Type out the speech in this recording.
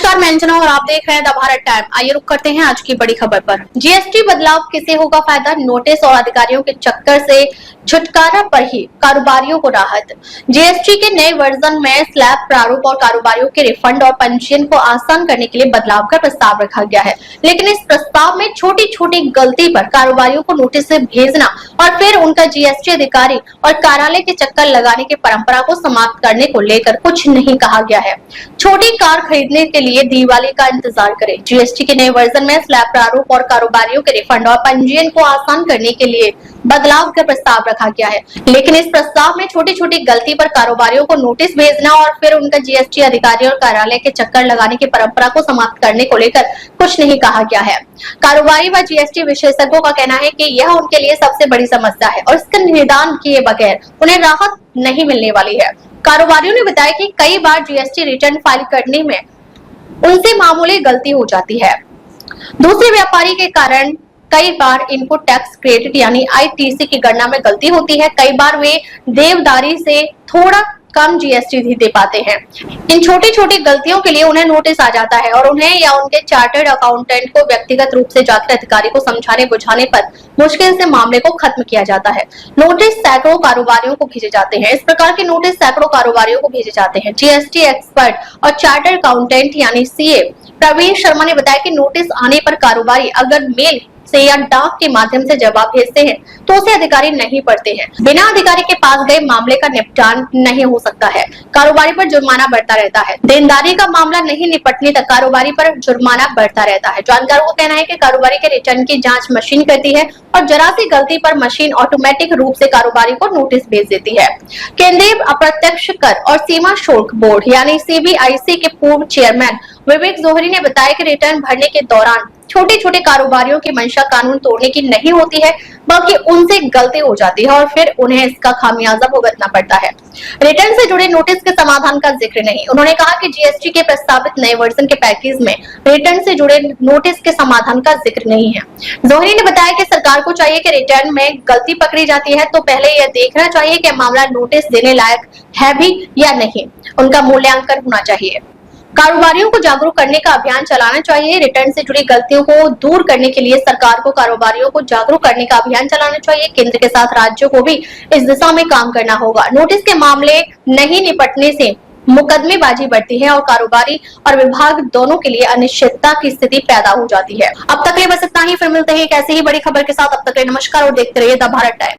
नमस्कार, मैं अंजना और आप देख रहे हैं द भारत टाइम। आइए रुक करते हैं आज की बड़ी खबर पर। जीएसटी बदलाव किसे होगा फायदा? नोटिस और अधिकारियों के चक्कर से छुटकारा पर ही कारोबारियों को राहत। जीएसटी के नए वर्जन में स्लैब प्रारूप और कारोबारियों के रिफंड और पंजीयन को आसान करने के लिए बदलाव का प्रस्ताव रखा गया है, लेकिन इस प्रस्ताव में छोटी छोटी गलती पर कारोबारियों को नोटिस से भेजना और फिर उनका जीएसटी अधिकारी और कार्यालय के चक्कर लगाने की परंपरा को समाप्त करने को लेकर कुछ नहीं कहा गया है। छोटी कार खरीदने के लिए दिवाली का इंतजार करें। जीएसटी के नए वर्जन में स्लैब प्रारूप और कारोबारियों के रिफंड और पंजीयन को आसान करने के लिए बदलाव का प्रस्ताव रखा गया है, लेकिन इस प्रस्ताव में छोटी छोटी गलती पर कारोबारियों को नोटिस भेजना और फिर उनका जीएसटी अधिकारी और कार्यालय के चक्कर लगाने की परंपरा को समाप्त करने को लेकर कुछ नहीं कहा गया है। कारोबारी व जीएसटी विशेषज्ञों का कहना है कि यह उनके लिए सबसे बड़ी समस्या है और इसका निदान किए बगैर उन्हें राहत नहीं मिलने वाली है। कारोबारियों ने बताया कि कई बार जीएसटी रिटर्न फाइल करने में उनसे मामूली गलती हो जाती है। दूसरे व्यापारी के कारण कई बार इनपुट टैक्स क्रेडिट यानी आईटीसी की गणना में गलती होती है। कई बार वे देवदारी से थोड़ा कम जीएसटी भी दे पाते हैं। इन छोटी छोटी गलतियों के लिए उन्हें नोटिस आ जाता है और उन्हें या उनके चार्टर्ड अकाउंटेंट को व्यक्तिगत रूप से जाकर अधिकारी को समझाने बुझाने पर मुश्किल से मामले को खत्म किया जाता है। नोटिस सैकड़ों कारोबारियों को भेजे जाते हैं। इस प्रकार के नोटिस सैकड़ों कारोबारियों को भेजे जाते हैं। जीएसटी एक्सपर्ट और चार्टर्ड अकाउंटेंट यानी सीए प्रवीण शर्मा ने बताया कि नोटिस आने पर कारोबारी अगर मेल से या डाक के माध्यम से जवाब भेजते हैं तो उसे अधिकारी नहीं पढ़ते हैं। बिना अधिकारी के पास गए मामले का निपटान नहीं हो सकता है। कारोबारी पर जुर्माना बढ़ता रहता है। देनदारी का मामला नहीं निपटने तक कारोबारी पर जुर्माना बढ़ता रहता है। जानकारों को कहना है कि कारोबारी के रिटर्न की जांच मशीन करती है और जरा सी गलती पर मशीन ऑटोमेटिक रूप से कारोबारी को नोटिस भेज देती है। केंद्रीय अप्रत्यक्ष कर और सीमा शुल्क बोर्ड यानी सीबीआईसी के पूर्व चेयरमैन विवेक जोहरी ने बताया कि रिटर्न भरने के दौरान छोटे छोटे कारोबारियों की मंशा कानून तोड़ने की नहीं होती है, बल्कि उनसे गलती हो जाती है और फिर उन्हें इसका खामियाजा भुगतना पड़ता है। रिटर्न से जुड़े नोटिस के समाधान का जिक्र नहीं। उन्होंने कहा कि जीएसटी के प्रस्तावित नए वर्जन के पैकेज में रिटर्न से जुड़े नोटिस के समाधान का जिक्र नहीं है। जोहरी ने बताया कि सरकार को चाहिए कि रिटर्न में गलती पकड़ी जाती है तो पहले यह देखना चाहिए कि मामला नोटिस देने लायक है भी या नहीं। उनका मूल्यांकन होना चाहिए। कारोबारियों को जागरूक करने का अभियान चलाना चाहिए। रिटर्न से जुड़ी गलतियों को दूर करने के लिए सरकार को कारोबारियों को जागरूक करने का अभियान चलाना चाहिए। केंद्र के साथ राज्यों को भी इस दिशा में काम करना होगा। नोटिस के मामले नहीं निपटने से मुकदमेबाजी बढ़ती है और कारोबारी और विभाग दोनों के लिए अनिश्चितता की स्थिति पैदा हो जाती है। अब तक के लिए बस इतना ही। फिर मिलते हैं एक ऐसी ही बड़ी खबर के साथ। अब तक के लिए नमस्कार और देखते रहिए द भारत टाइम।